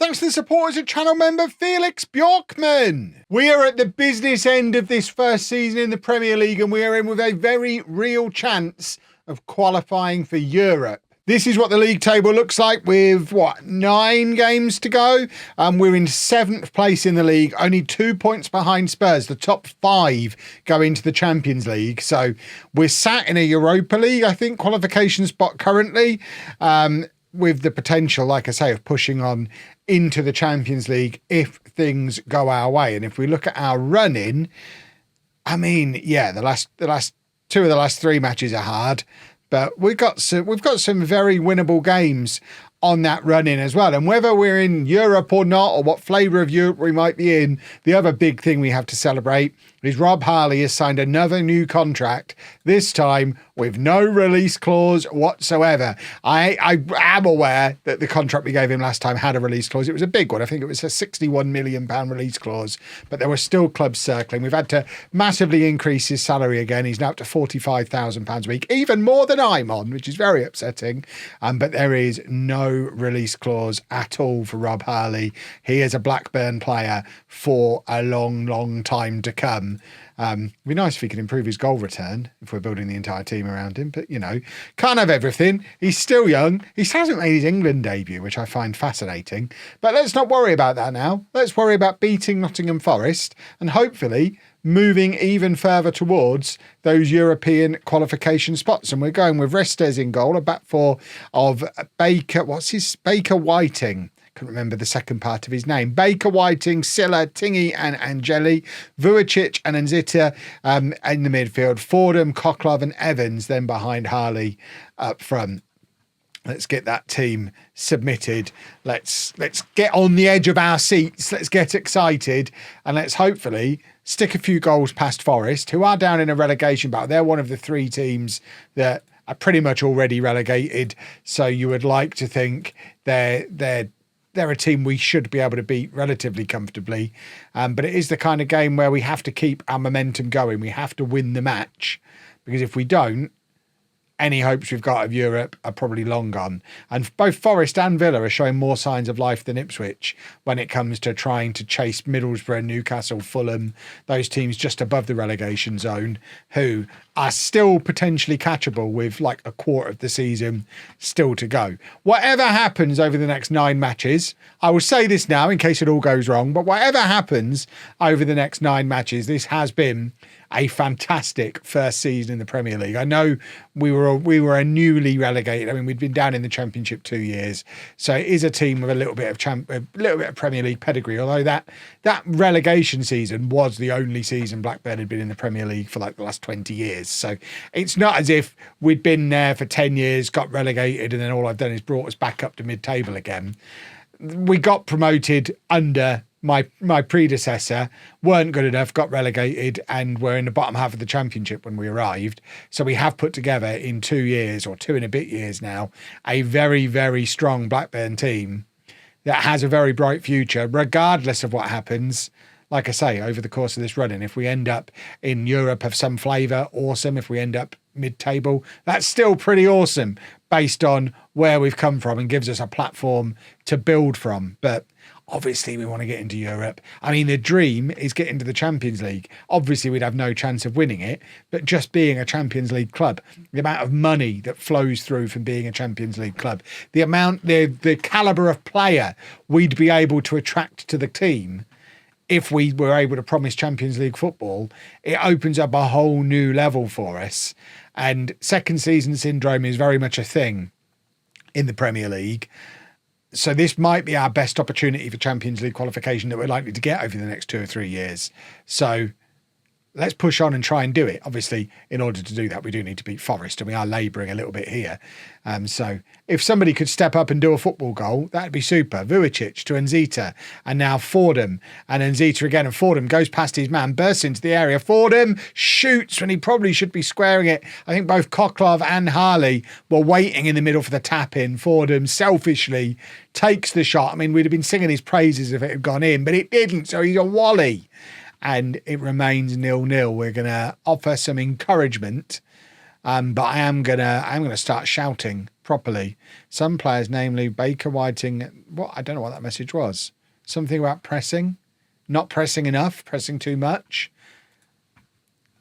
Thanks to the supporters and channel member Felix Bjorkman. We are at the business end of this first season in the Premier League, and we are in with a very real chance of qualifying for Europe. This is what the league table looks like with, 9 games to go? We're in 7th place in the league, only 2 points behind Spurs. The top 5 go into the Champions League. So we're sat in a Europa League, I think, qualification spot currently, with the potential, like I say, of pushing on into the Champions League if things go our way. And if we look at our run-in, I mean, yeah, the last 2 of the last 3 matches are hard. But we've got some very winnable games on that run-in as well. And whether we're in Europe or not, or what flavour of Europe we might be in, the other big thing we have to celebrate is Rob Harley has signed another new contract, this time with no release clause whatsoever. I am aware that the contract we gave him last time had a release clause. It was a big one. I think it was a £61 million release clause, but there were still clubs circling. We've had to massively increase his salary again. He's now up to £45,000 a week, even more than I'm on, which is very upsetting. But there is no release clause at all for Rob Harley. He is a Blackburn player for a long time to come. It'd be nice if he could improve his goal return if we're building the entire team around him, but can't have everything. He's still young. He still hasn't made his England debut, which I find fascinating. But let's not worry about that now. Let's worry about beating Nottingham Forest and hopefully moving even further towards those European qualification spots. And we're going with Restes in goal, a back four of Baker Whiting. Couldn't remember the second part of his name. Baker, Whiting, Silla, Tingy and Angeli, Vujacic and Nzita in the midfield, Fordham, Koklov and Evans then behind Harley up front. Let's get that team submitted. Let's get on the edge of our seats. Let's get excited and let's hopefully stick a few goals past Forest, who are down in a relegation battle. They're one of the 3 teams that are pretty much already relegated. So you would like to think they're a team we should be able to beat relatively comfortably. But it is the kind of game where we have to keep our momentum going. We have to win the match, because if we don't, any hopes we've got of Europe are probably long gone. And both Forest and Villa are showing more signs of life than Ipswich when it comes to trying to chase Middlesbrough, Newcastle, Fulham, those teams just above the relegation zone, who are still potentially catchable with like a quarter of the season still to go. Whatever happens over the next 9 matches, I will say this now in case it all goes wrong, but whatever happens over the next 9 matches, this has been a fantastic first season in the Premier League. I know we were a newly relegated. I mean, we'd been down in the Championship 2 years, so it is a team with a little bit of Premier League pedigree. Although that relegation season was the only season Blackburn had been in the Premier League for like the last 20 years. So it's not as if we'd been there for 10 years, got relegated, and then all I've done is brought us back up to mid-table again. We got promoted under my predecessor, weren't good enough, got relegated, and were in the bottom half of the Championship when we arrived. So we have put together in 2 years, or 2 and a bit years now, a very, very strong Blackburn team that has a very bright future, regardless of what happens. Like I say, over the course of this run-in, if we end up in Europe of some flavour, awesome. If we end up mid-table, that's still pretty awesome based on where we've come from and gives us a platform to build from. But obviously, we want to get into Europe. I mean, the dream is get into the Champions League. Obviously, we'd have no chance of winning it, but just being a Champions League club, the amount of money that flows through from being a Champions League club, the calibre of player we'd be able to attract to the team if we were able to promise Champions League football, it opens up a whole new level for us. And second season syndrome is very much a thing in the Premier League. So this might be our best opportunity for Champions League qualification that we're likely to get over the next 2 or 3 years. So let's push on and try and do it. Obviously, in order to do that, we do need to beat Forest, and we are labouring a little bit here. So if somebody could step up and do a football goal, that'd be super. Vujacic to Nzita, and now Fordham, and Nzita again, and Fordham goes past his man, bursts into the area. Fordham shoots when he probably should be squaring it. I think both Koklov and Harley were waiting in the middle for the tap-in. Fordham selfishly takes the shot. I mean, we'd have been singing his praises if it had gone in, but it didn't, so he's a wally. And it remains 0-0. We're going to offer some encouragement But I'm gonna start shouting properly. Some players, namely Baker, Whiting, I don't know what that message was. Something about pressing, not pressing enough, pressing too much.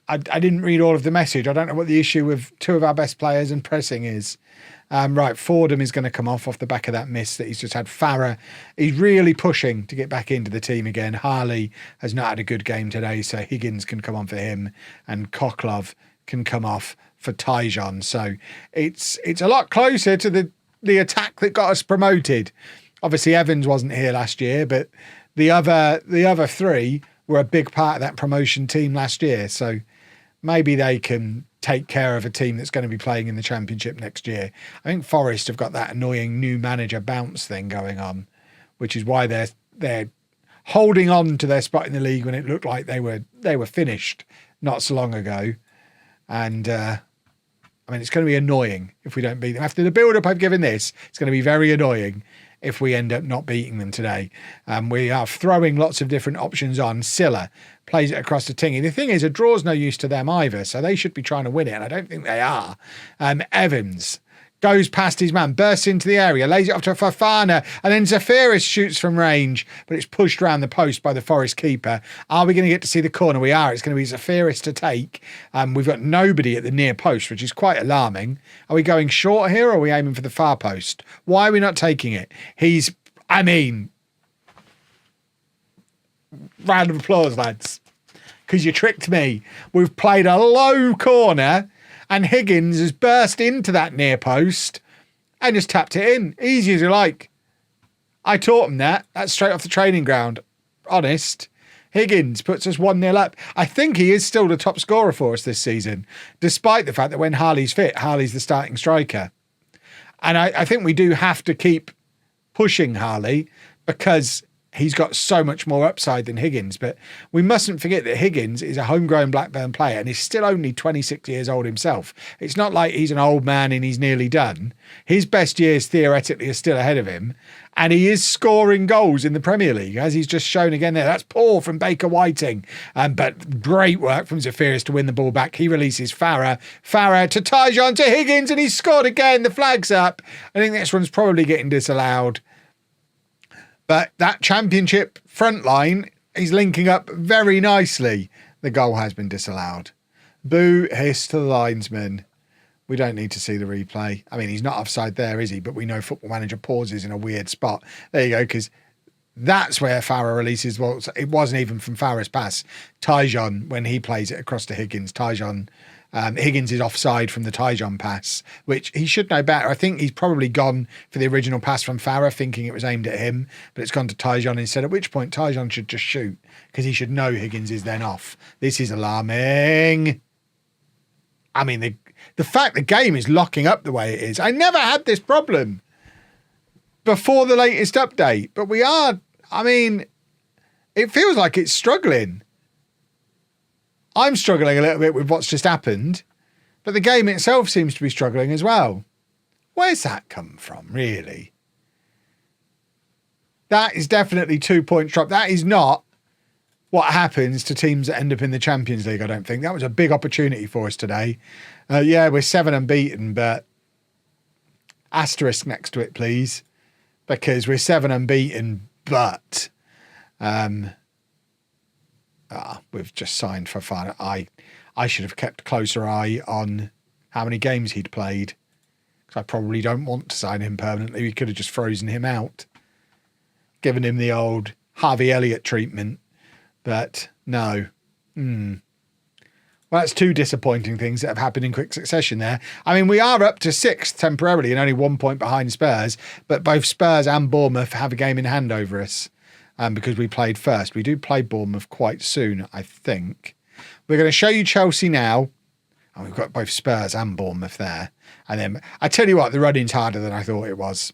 I didn't read all of the message. I don't know what the issue with two of our best players and pressing is. Right, Fordham is going to come off the back of that miss that he's just had. Farah, he's really pushing to get back into the team again. Harley has not had a good game today, so Higgins can come on for him, and Koklov can come off for Tyjon. So it's a lot closer to the attack that got us promoted. Obviously, Evans wasn't here last year, but the other three were a big part of that promotion team last year. So maybe they can take care of a team that's going to be playing in the Championship next year. I think Forest have got that annoying new manager bounce thing going on, which is why they're holding on to their spot in the league when it looked like they were finished not so long ago. And it's going to be annoying if we don't beat them. After the build-up I've given this, it's going to be very annoying if we end up not beating them today. We are throwing lots of different options on. Silla plays it across to Tingy. The thing is, a draw's no use to them either, so they should be trying to win it, and I don't think they are. Evans goes past his man, bursts into the area, lays it off to Fafana, and then Zafiris shoots from range, but it's pushed around the post by the Forest keeper. Are we going to get to see the corner? We are. It's going to be Zafiris to take. We've got nobody at the near post, which is quite alarming. Are we going short here, or are we aiming for the far post? Why are we not taking it? Round of applause, lads, because you tricked me. We've played a low corner, and Higgins has burst into that near post and just tapped it in. Easy as you like. I taught him that. That's straight off the training ground. Honest. Higgins puts us 1-0 up. I think he is still the top scorer for us this season, despite the fact that when Harley's fit, Harley's the starting striker. And I think we do have to keep pushing Harley because he's got so much more upside than Higgins. But we mustn't forget that Higgins is a homegrown Blackburn player and he's still only 26 years old himself. It's not like he's an old man and he's nearly done. His best years theoretically are still ahead of him. And he is scoring goals in the Premier League, as he's just shown again there. That's poor from Baker Whiting. But great work from Zafiris to win the ball back. He releases Farah. Farah to Tyjon to Higgins, and he's scored again. The flag's up. I think this one's probably getting disallowed. But that Championship front line is linking up very nicely. The goal has been disallowed. Boo, hiss to the linesman. We don't need to see the replay. I mean, he's not offside there, is he? But we know Football Manager pauses in a weird spot. There you go, because that's where Farah releases. Well, it wasn't even from Farah's pass. Tyjon, when he plays it across to Higgins, Higgins is offside from the Tyjon pass, which he should know better. I think he's probably gone for the original pass from Farah, thinking it was aimed at him, but it's gone to Tyjon instead, at which point Tyjon should just shoot, because he should know Higgins is then off. This is alarming. I mean, the fact the game is locking up the way it is. I never had this problem before the latest update, but we are, it feels like it's struggling. I'm struggling a little bit with what's just happened, but the game itself seems to be struggling as well. Where's that come from, really? That is definitely 2 points drop. That is not what happens to teams that end up in the Champions League, I don't think. That was a big opportunity for us today. We're 7 unbeaten, but asterisk next to it, please, because we're 7 unbeaten, but we've just signed Fafana. I should have kept a closer eye on how many games he'd played, because I probably don't want to sign him permanently. We could have just frozen him out, given him the old Harvey Elliott treatment, but no. Well, that's two disappointing things that have happened in quick succession there. I mean, we are up to 6th temporarily and only 1 point behind Spurs, but both Spurs and Bournemouth have a game in hand over us. Because we played first. We do play Bournemouth quite soon, I think. We're going to show you Chelsea now. And we've got both Spurs and Bournemouth there. And then, I tell you what, the running's harder than I thought it was.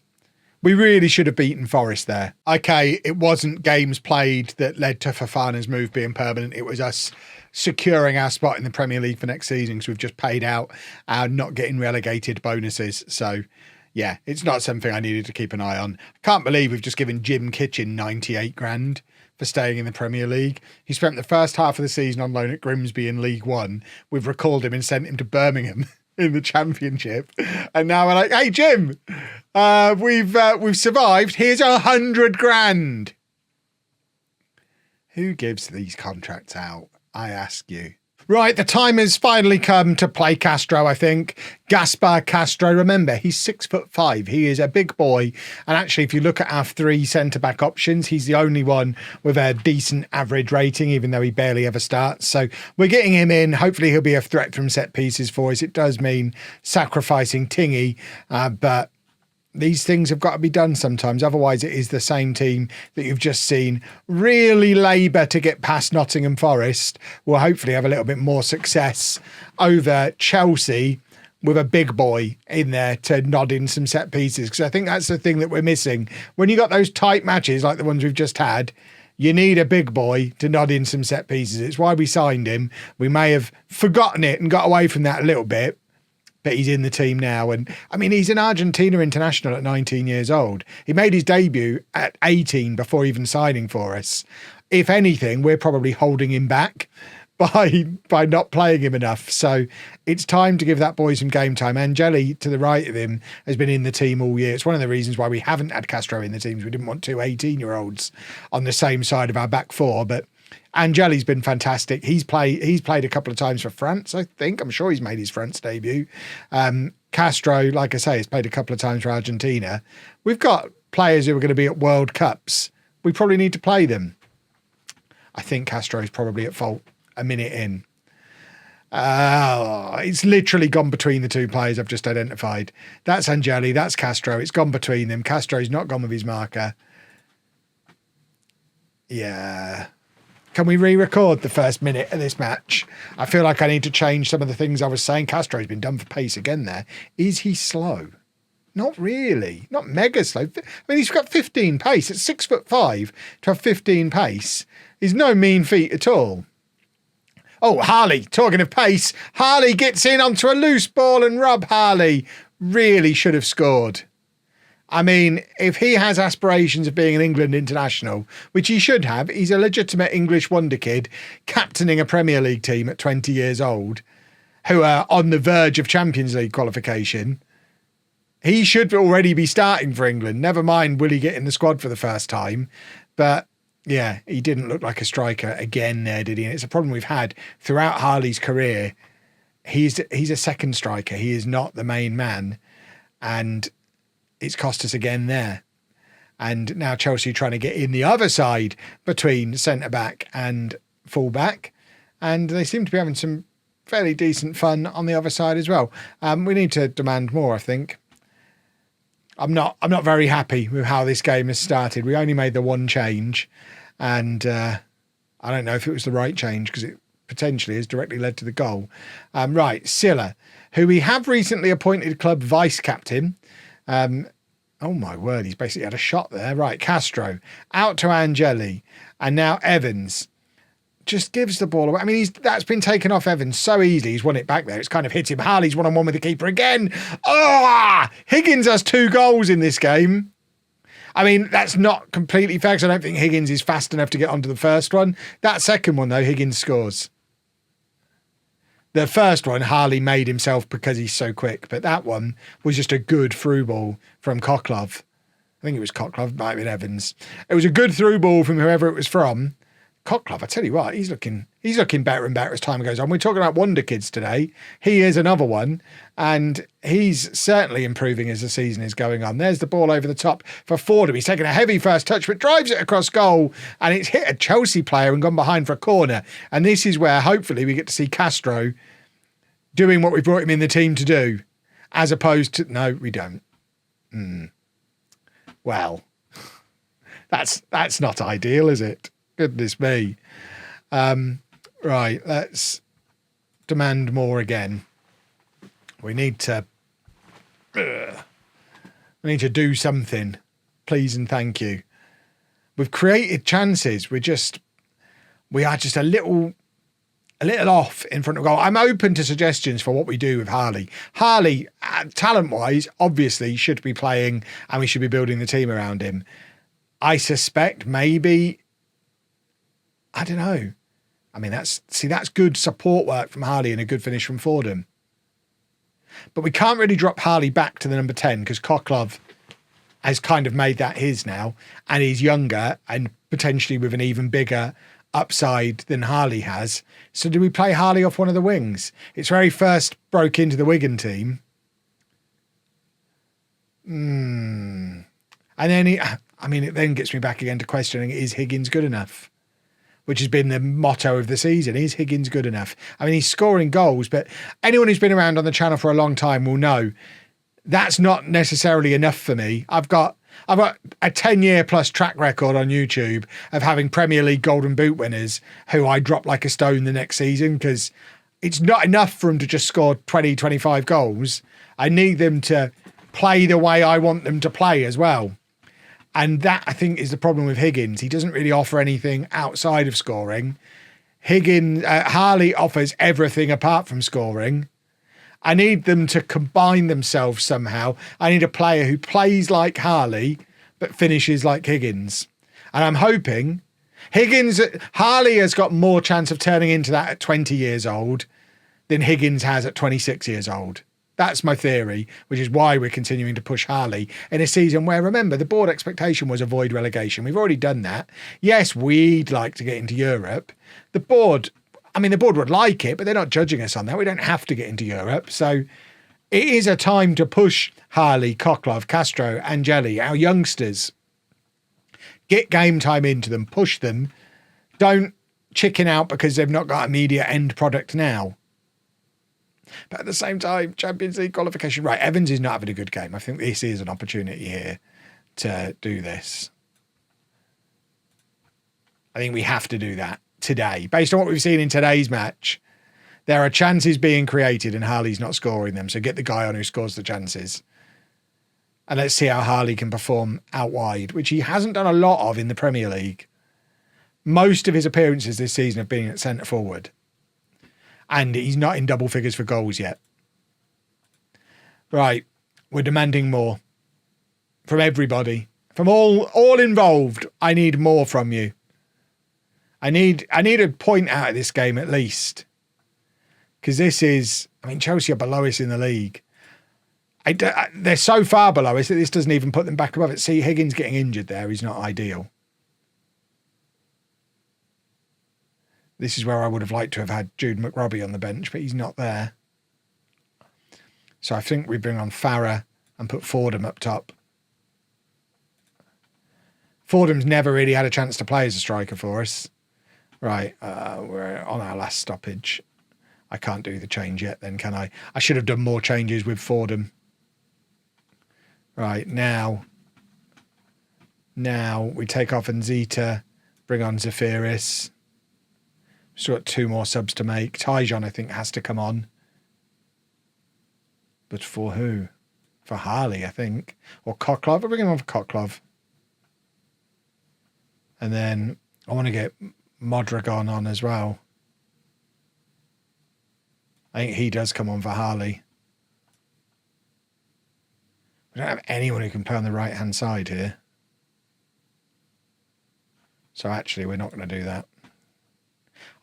We really should have beaten Forest there. Okay, it wasn't games played that led to Fafana's move being permanent. It was us securing our spot in the Premier League for next season, because we've just paid out our not getting relegated bonuses. So, yeah, it's not something I needed to keep an eye on. I can't believe we've just given Jim Kitchen 98 grand for staying in the Premier League. He spent the first half of the season on loan at Grimsby in League One. We've recalled him and sent him to Birmingham in the championship. And now we're like, hey, Jim, we've survived. Here's 100 grand. Who gives these contracts out? I ask you. Right, the time has finally come to play Castro, I think. Gaspar Castro, remember, he's 6'5". He is a big boy. And actually, if you look at our 3 centre-back options, he's the only one with a decent average rating, even though he barely ever starts. So we're getting him in. Hopefully, he'll be a threat from set pieces for us. It does mean sacrificing Tingy, but these things have got to be done sometimes. Otherwise, it is the same team that you've just seen really labour to get past Nottingham Forest. We'll hopefully have a little bit more success over Chelsea with a big boy in there to nod in some set pieces. Because I think that's the thing that we're missing. When you got those tight matches like the ones we've just had, you need a big boy to nod in some set pieces. It's why we signed him. We may have forgotten it and got away from that a little bit, but he's in the team now. And I mean, he's an Argentina international at 19 years old. He made his debut at 18 before even signing for us. If anything, we're probably holding him back by not playing him enough. So it's time to give that boy some game time. Angeli, to the right of him, has been in the team all year. It's one of the reasons why we haven't had Castro in the teams. We didn't want 2 18-year-olds on the same side of our back four, but Angeli's been fantastic. He's played a couple of times for France, I think. I'm sure he's made his France debut. Castro, like I say, has played a couple of times for Argentina. We've got players who are going to be at World Cups. We probably need to play them. I think Castro's probably at fault a minute in. It's literally gone between the 2 players I've just identified. That's Angeli, that's Castro. It's gone between them. Castro's not gone with his marker. Yeah. Can we re-record the first minute of this match? I feel like I need to change some of the things I was saying. Castro's been done for pace again there. Is he slow? Not really. Not mega slow. I mean, he's got 15 pace. At 6'5" to have 15 pace is no mean feat at all. Oh, Harley, talking of pace, Harley gets in onto a loose ball and Rob Harley really should have scored. I mean, if he has aspirations of being an England international, which he should have, he's a legitimate English wonder kid captaining a Premier League team at 20 years old who are on the verge of Champions League qualification. He should already be starting for England. Never mind, will he get in the squad for the first time? But yeah, he didn't look like a striker again there, did he? And it's a problem we've had throughout Harley's career. He's a second striker. He is not the main man. And it's cost us again there. And now Chelsea trying to get in the other side between centre-back and full-back. And they seem to be having some fairly decent fun on the other side as well. We need to demand more, I think. I'm not very happy with how this game has started. We only made the one change. And I don't know if it was the right change because it potentially has directly led to the goal. Right, Silla, who we have recently appointed club vice-captain. Oh my word, he's basically had a shot there. Right, Castro, out to Angeli, and now Evans just gives the ball away. I mean, that's been taken off Evans so easily. He's won it back there. It's kind of hit him. Harley's one-on-one with the keeper again. Higgins has 2 goals in this game. I mean, that's not completely fair because I don't think Higgins is fast enough to get onto the first one. That second one, though, Higgins scores. The first one, Harley made himself because he's so quick, but that one was just a good through ball from Cockloff. I think it was Cockloff, might have been Evans. It was a good through ball from whoever it was from. Cockloff, I tell you what, he's looking better and better as time goes on. We're talking about wonder kids today. He is another one, and he's certainly improving as the season is going on. There's the ball over the top for Fordham. He's taken a heavy first touch, but drives it across goal, and it's hit a Chelsea player and gone behind for a corner. And this is where hopefully we get to see Castro doing what we brought him in the team to do, as opposed to, no, we don't. Well, that's not ideal, is it? Goodness me. Right, let's demand more again. We need to do something. Please and thank you. We've created chances. We are just a little off in front of goal. I'm open to suggestions for what we do with Harley. Harley, talent-wise, obviously should be playing and we should be building the team around him. I suspect maybe, I don't know. I mean, that's good support work from Harley and a good finish from Fordham. But we can't really drop Harley back to the number 10 because Koklov has kind of made that his now, and he's younger and potentially with an even bigger upside than Harley has. So do we play Harley off one of the wings? It's where he first broke into the Wigan team. And then it then gets me back again to questioning, is Higgins good enough? Which has been the motto of the season. Is Higgins good enough? I mean, he's scoring goals, but anyone who's been around on the channel for a long time will know that's not necessarily enough for me. I've got a 10-year plus track record on YouTube of having Premier League Golden Boot winners who I drop like a stone the next season because it's not enough for them to just score 20, 25 goals. I need them to play the way I want them to play as well. And that, I think, is the problem with Higgins. He doesn't really offer anything outside of scoring. Harley offers everything apart from scoring. I need them to combine themselves somehow. I need a player who plays like Harley, but finishes like Higgins. And I'm hoping Harley has got more chance of turning into that at 20 years old than Higgins has at 26 years old. That's my theory, which is why we're continuing to push Harley in a season where, remember, the board expectation was avoid relegation. We've already done that. Yes, we'd like to get into Europe. The board would like it, but they're not judging us on that. We don't have to get into Europe. So it is a time to push Harley, Koklov, Castro, Angeli, our youngsters. Get game time into them, push them. Don't chicken out because they've not got immediate end product now. But at the same time, Champions League qualification. Right, Evans is not having a good game. I think this is an opportunity here to do this. I think we have to do that today. Based on what we've seen in today's match, there are chances being created and Harley's not scoring them. So get the guy on who scores the chances. And let's see how Harley can perform out wide, which he hasn't done a lot of in the Premier League. Most of his appearances this season have been at centre forward. And he's not in double figures for goals yet. Right. We're demanding more from everybody, from all involved. I need more from you. I need a point out of this game at least. Because Chelsea are below us in the league. They're so far below us that this doesn't even put them back above it. See, Higgins getting injured there is not ideal. This is where I would have liked to have had Jude McRobbie on the bench, but he's not there. So I think we bring on Farah and put Fordham up top. Fordham's never really had a chance to play as a striker for us. Right, we're on our last stoppage. I can't do the change yet then, can I? I should have done more changes with Fordham. Right, now we take off Nzita, bring on Zafiris. Still got 2 more subs to make. Tyjon, I think, has to come on. But for who? For Harley, I think. Or Koklov. I'll bring him on for Koklov. And then I want to get Modragon on as well. I think he does come on for Harley. We don't have anyone who can play on the right-hand side here. So actually, we're not going to do that.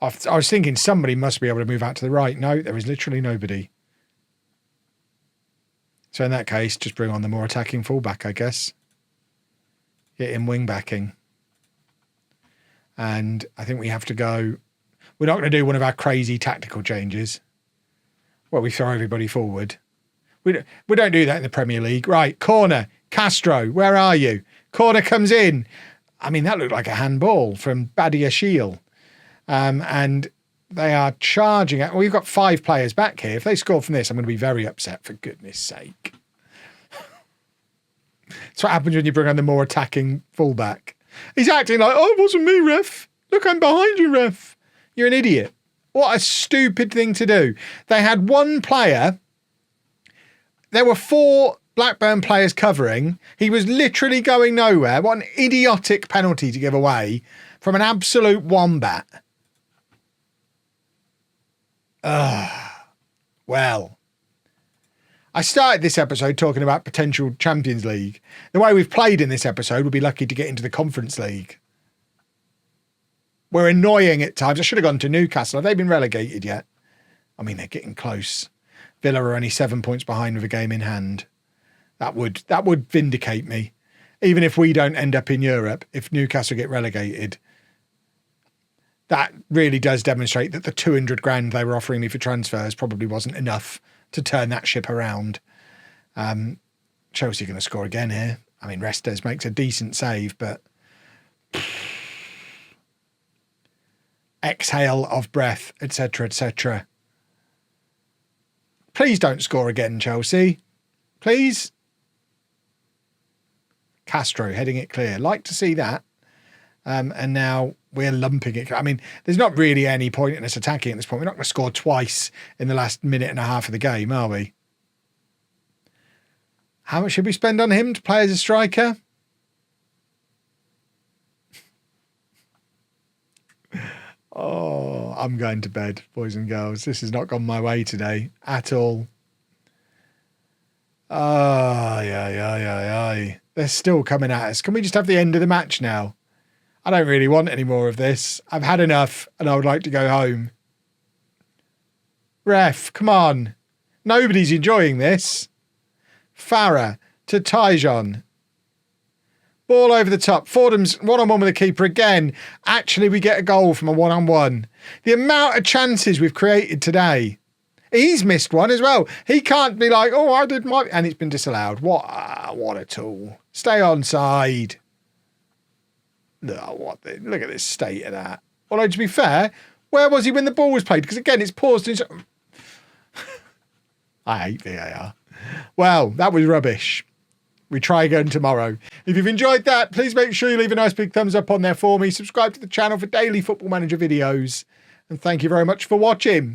I was thinking somebody must be able to move out to the right. No, there is literally nobody. So in that case, just bring on the more attacking fullback, I guess. Get him wing backing. And I think we have to go... We're not going to do one of our crazy tactical changes. Well, we throw everybody forward. We don't do that in the Premier League. Right, corner. Castro, where are you? Corner comes in. I mean, that looked like a handball from Badia Shiel. And they are charging at... Well, we've got 5 players back here. If they score from this, I'm going to be very upset, for goodness sake. That's what happens when you bring on the more attacking fullback. He's acting like, oh, it wasn't me, ref. Look, I'm behind you, ref. You're an idiot. What a stupid thing to do. They had one player. There were 4 Blackburn players covering. He was literally going nowhere. What an idiotic penalty to give away from an absolute wombat. Well, I started this episode talking about potential Champions League. The way we've played in this episode, we'll be lucky to get into the Conference League. We're annoying at times. I should have gone to Newcastle. Have they been relegated yet? I mean, they're getting close. Villa are only 7 points behind with a game in hand. That would vindicate me. Even if we don't end up in Europe, if Newcastle get relegated, that really does demonstrate that the 200 grand they were offering me for transfers probably wasn't enough to turn that ship around. Chelsea are going to score again here. I mean, Restes makes a decent save, but exhale of breath, etc., etc. Please don't score again, Chelsea. Please. Castro heading it clear. Like to see that. And now we're lumping it. I mean, there's not really any point in us attacking at this point. We're not going to score twice in the last minute and a half of the game, are we? How much should we spend on him to play as a striker? Oh, I'm going to bed, boys and girls. This has not gone my way today at all. Ay. They're still coming at us. Can we just have the end of the match now? I don't really want any more of this. I've had enough and I would like to go home. Ref, come on. Nobody's enjoying this. Farah to Tyjon. Ball over the top. Fordham's one-on-one with the keeper again. Actually, we get a goal from a one-on-one. The amount of chances we've created today. He's missed one as well. He can't be like, oh, I did my... And it's been disallowed. What a tool. Stay on side. Look at this state of that. Although, to be fair, where was he when the ball was played? Because, again, it's paused. I hate VAR. Well, that was rubbish. We try again tomorrow. If you've enjoyed that, please make sure you leave a nice big thumbs up on there for me. Subscribe to the channel for daily Football Manager videos. And thank you very much for watching.